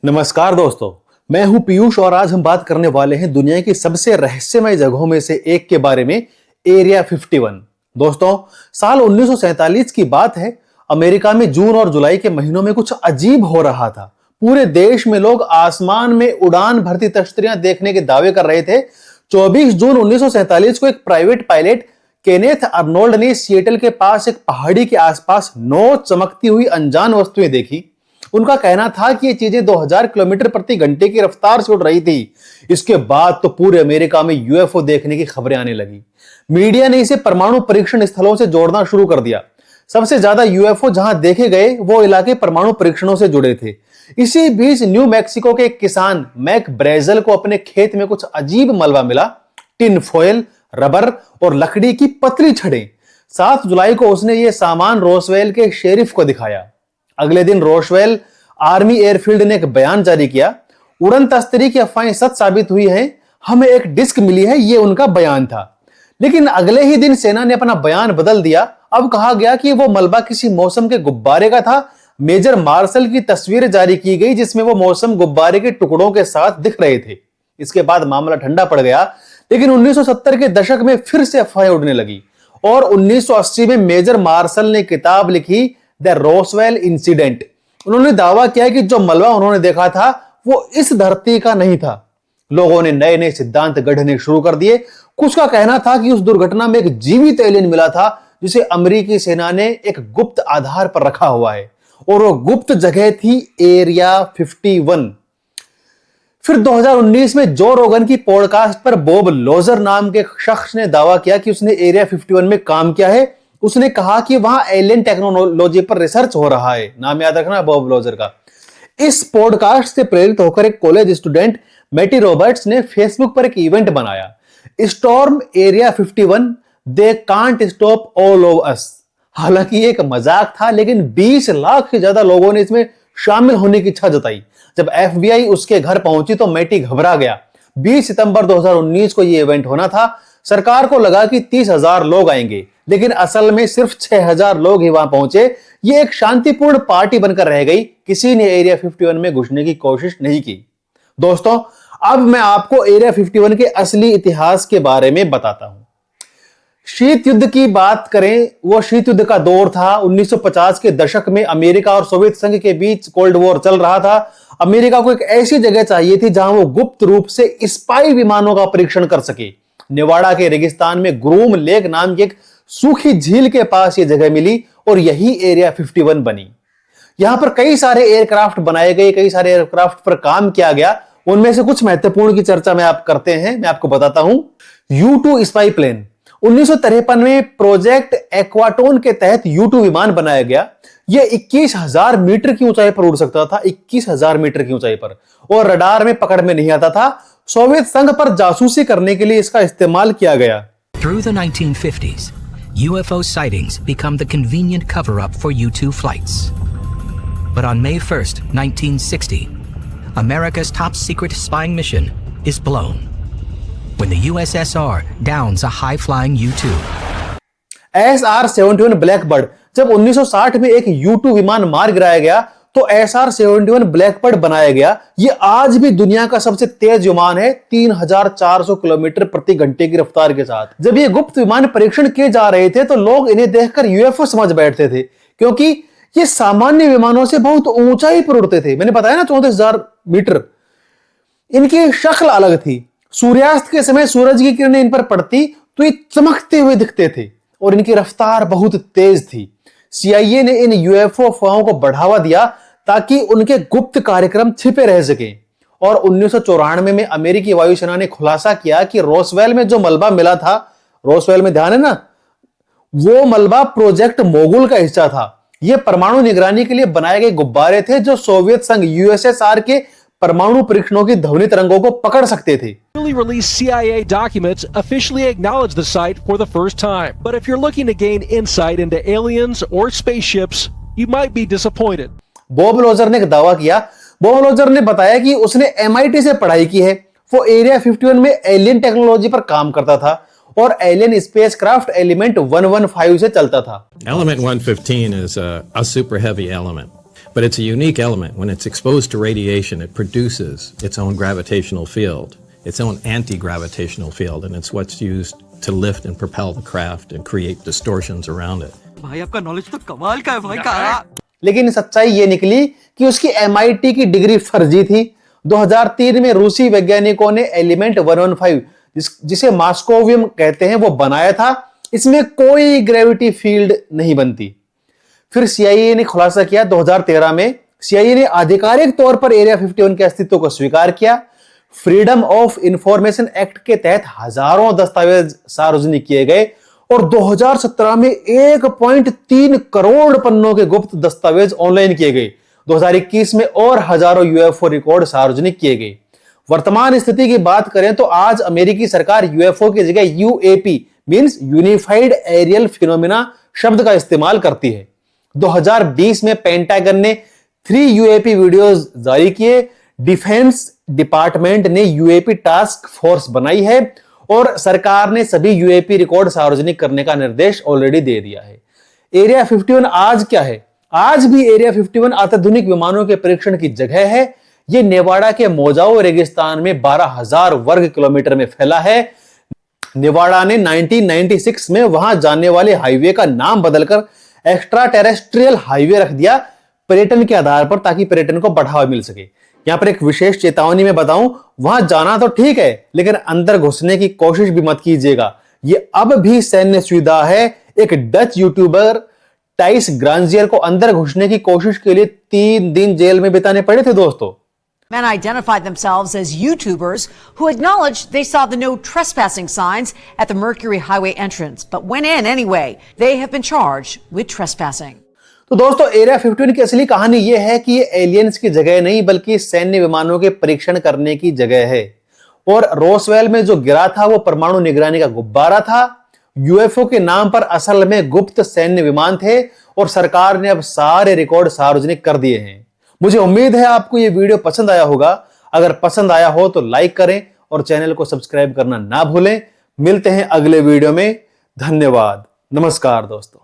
नमस्कार दोस्तों, मैं हूं पीयूष और आज हम बात करने वाले हैं दुनिया की सबसे रहस्यमय जगहों में से एक के बारे में, एरिया 51। दोस्तों, साल 1947 की बात है। अमेरिका में जून और जुलाई के महीनों में कुछ अजीब हो रहा था। पूरे देश में लोग आसमान में उड़ान भरती तश्तरियां देखने के दावे कर रहे थे। 24 जून 1947 को एक प्राइवेट पायलट केनेथ अर्नोल्ड ने सिएटल के पास एक पहाड़ी के आसपास 9 चमकती हुई अनजान वस्तुएं देखी। उनका कहना था कि ये चीजें 2000 किलोमीटर प्रति घंटे की रफ्तार से उड़ रही थी। इसके बाद तो पूरे अमेरिका में यूएफओ देखने की खबरें आने लगी। मीडिया ने इसे परमाणु परीक्षण स्थलों से जोड़ना शुरू कर दिया। सबसे ज्यादा यूएफओ जहां देखे गए वो इलाके परमाणु परीक्षणों से जुड़े थे। इसी बीच न्यू मैक्सिको के एक किसान मैक ब्रेजल को अपने खेत में कुछ अजीब मलबा मिला। टिन फॉयल, रबर और लकड़ी की पतली छड़ें। 7 जुलाई को उसने ये सामान रोसवेल के शेरिफ को दिखाया। अगले दिन रोसवेल आर्मी एयरफील्ड ने एक बयान जारी किया। उड़न तस्तरी की अफवाहें सच साबित हुई हैं, हमें एक डिस्क मिली है, ये उनका बयान था। लेकिन अगले ही दिन सेना ने अपना बयान बदल दिया। अब कहा गया कि वो मलबा किसी मौसम के गुब्बारे का था। मेजर मार्शल की तस्वीरें जारी की गई जिसमें वो मौसम गुब्बारे के टुकड़ों के साथ दिख रहे थे। इसके बाद मामला ठंडा पड़ गया, लेकिन 1970 के दशक में फिर से अफवाहें उड़ने लगी और 1980 में मेजर मार्शल ने किताब लिखी, द रोसवेल इंसिडेंट। उन्होंने दावा किया कि जो मलबा उन्होंने देखा था वो इस धरती का नहीं था। लोगों ने नए नए सिद्धांत गढ़ने शुरू कर दिए। कुछ का कहना था कि उस दुर्घटना में एक जीवित एलियन मिला था जिसे अमेरिकी सेना ने एक गुप्त आधार पर रखा हुआ है, और वो गुप्त जगह थी एरिया 51। फिर 2019 में जो रोगन की पॉडकास्ट पर बॉब लोजर नाम के शख्स ने दावा किया कि उसने एरिया 51 में काम किया है। उसने कहा कि वहां एलियन टेक्नोलॉजी पर रिसर्च हो रहा है। नाम याद रखना बॉब लोजर का। इस पॉडकास्ट से प्रेरित होकर एक कॉलेज स्टूडेंट मैटी रॉबर्ट्स ने फेसबुक पर एक इवेंट बनाया, storm area 51, they can't stop all of us. हालांकि ये एक मजाक था, लेकिन 20 लाख से ज्यादा लोगों ने इसमें शामिल होने की इच्छा जताई। जब एफबीआई उसके घर पहुंची तो मैटी घबरा गया। 20 सितंबर 2019 को यह इवेंट होना था। सरकार को लगा कि 30,000 लोग आएंगे, लेकिन असल में सिर्फ 6,000 लोग ही वहां पहुंचे। यह एक शांतिपूर्ण पार्टी बनकर रह गई। किसी ने एरिया 51 में घुसने की कोशिश नहीं की। दोस्तों, अब मैं आपको एरिया 51 के असली इतिहास के बारे में बताता हूं। शीत युद्ध की बात करें, वो शीत युद्ध का दौर था। 1950 के दशक में अमेरिका और सोवियत संघ के बीच कोल्ड वॉर चल रहा था। अमेरिका को एक ऐसी जगह चाहिए थी जहां वो गुप्त रूप से स्पाई विमानों का परीक्षण कर सके। नेवाडा के रेगिस्तान में ग्रूम लेक नाम की एक सूखी झील के पास ये जगह मिली और यही एरिया 51 बनी। यहां पर कई सारे एयरक्राफ्ट बनाए गए, कई सारे एयरक्राफ्ट पर काम किया गया। उनमें से कुछ महत्वपूर्ण की चर्चा मैं आप करते हैं, मैं आपको बताता हूं। U-2 स्पाई प्लेन 1953 में प्रोजेक्ट एक्वाटोन के तहत U-2 विमान बनाया गया। यह 21,000 मीटर की ऊंचाई पर उड़ सकता था, 21,000 मीटर की ऊंचाई पर, और रडार में पकड़ में नहीं आता था। सोवियत संघ पर जासूसी करने के लिए इसका इस्तेमाल किया गया। Through the 1950s, UFO sightings become the convenient cover-up for U-2 flights. But on May 1st, 1960, America's top-secret spying mission is blown when the USSR downs a high-flying U-2. SR-71 Blackbird, जब 1960 में एक U-2 विमान मार गिराया गया तो SR-71 Blackbird बनाया गया। यह आज भी दुनिया का सबसे तेज विमान है, 3,400 किलोमीटर प्रति घंटे की रफ्तार के साथ। जब ये गुप्त विमान परीक्षण किए जा रहे थे तो लोग इन्हें देखकर यूएफओ समझ बैठते थे, क्योंकि ये सामान्य विमानों से बहुत ऊंचाई पर उड़ते थे। मैंने बताया ना, 34,000 मीटर। इनकी शक्ल अलग थी। सूर्यास्त के समय सूरज की किरणें इन पर पड़ती तो ये चमकते हुए दिखते थे और इनकी रफ्तार बहुत तेज थी। सीआईए ने इन यूएफओ अफवाहों को बढ़ावा दिया ताकि उनके गुप्त कार्यक्रम छिपे रह सकें। और 1994 में अमेरिकी वायुसेना ने खुलासा किया कि रोसवेल में जो मलबा मिला था, रोसवेल में ध्यान है ना, वो मलबा प्रोजेक्ट मोगुल का हिस्सा था। यह परमाणु निगरानी के लिए बनाए गए गुब्बारे थे जो सोवियत संघ यूएसएसआर के परमाणु परीक्षणों की ध्वनि तरंगों को पकड़ सकते थे। Newly released CIA documents officially acknowledge the site for the first time. But if you're looking to gain insight into aliens or spaceships, you might be disappointed. Bob loser ने एक दावा किया। बॉब लोजर ने बताया कि उसने MIT से पढ़ाई की है। वो एरिया 51 में एलियन टेक्नोलॉजी पर काम करता था और एलियन स्पेसक्राफ्ट एलिमेंट 115 से चलता था। Element 115 is a super heavy element. But it's a unique element. When it's exposed to radiation, it produces its own gravitational field, its own anti-gravitational field, and it's what's used to lift and propel the craft and create distortions around it. भाई आपका knowledge तो कमाल का है भाई का। लेकिन सच्चाई ये निकली कि उसकी MIT की डिग्री फर्जी थी। 2003 में रूसी वैज्ञानिकों ने एलिमेंट 115 जिसे मास्कोवियम कहते हैं वो बनाया था। इसमें कोई ग्रेविटी फील्ड नहीं बनती। फिर CIA ने खुलासा किया 2013 में। CIA ने आधिकारिक तौर पर एरिया 51 के अस्तित्व को स्वीकार किया। फ्रीडम ऑफ इंफॉर्मेशन एक्ट के तहत हजारों दस्तावेज सार्वजनिक किए गए और 2017 में 1.3 करोड़ पन्नों के गुप्त दस्तावेज ऑनलाइन किए गए। 2021 में और हजारों UFO रिकॉर्ड सार्वजनिक किए गए। वर्तमान स्थिति की बात करें तो आज अमेरिकी सरकार UFO की जगह UAP means unified aerial phenomena शब्द का इस्तेमाल करती है। 2020 में पेंटागन ने 3 UAP वीडियोस जारी किए। डिफेंस डिपार्टमेंट ने UAP टास्क फोर्स बनाई है और सरकार ने सभी UAP रिकॉर्ड सार्वजनिक करने का निर्देश ऑलरेडी दे दिया है। एरिया 51 आज क्या है? आज भी एरिया 51 अत्याधुनिक विमानों के परीक्षण की जगह है। यह नेवाडा के मोजाओ रेगिस्तान में 12,000 वर्ग किलोमीटर में फैला है। नेवाडा ने 1996 में वहां जाने वाले हाईवे का नाम बदलकर एक्स्ट्रा टेरेस्ट्रियल हाईवे रख दिया पर्यटन के आधार पर, ताकि पर्यटन को बढ़ावा मिल सके। यहां पर एक विशेष चेतावनी में बताऊं, वहां जाना तो ठीक है लेकिन अंदर घुसने की कोशिश भी मत कीजिएगा। यह अब भी सैन्य सुविधा है। एक डच यूट्यूबर टाइस ग्रांजियर को अंदर घुसने की कोशिश के लिए 3 दिन जेल में बिताने पड़े थे दोस्तों। Men identified themselves as YouTubers who acknowledged they saw the no trespassing signs at the Mercury Highway entrance, but went in anyway. They have been charged with trespassing. तो दोस्तों, एरिया 51 की असली कहानी यह है कि ये एलियंस की जगह नहीं बल्कि सैन्य विमानों के परीक्षण करने की जगह है। और रोसवेल में जो गिरा था वो परमाणु निगरानी का गुब्बारा था। UFO के नाम पर असल में गुप्त सैन्य विमान थे और सरकार ने अब सारे रिकॉर्ड सार्वजनिक कर दिए हैं। मुझे उम्मीद है आपको ये वीडियो पसंद आया होगा। अगर पसंद आया हो तो लाइक करें और चैनल को सब्सक्राइब करना ना भूलें। मिलते हैं अगले वीडियो में। धन्यवाद। नमस्कार दोस्तों।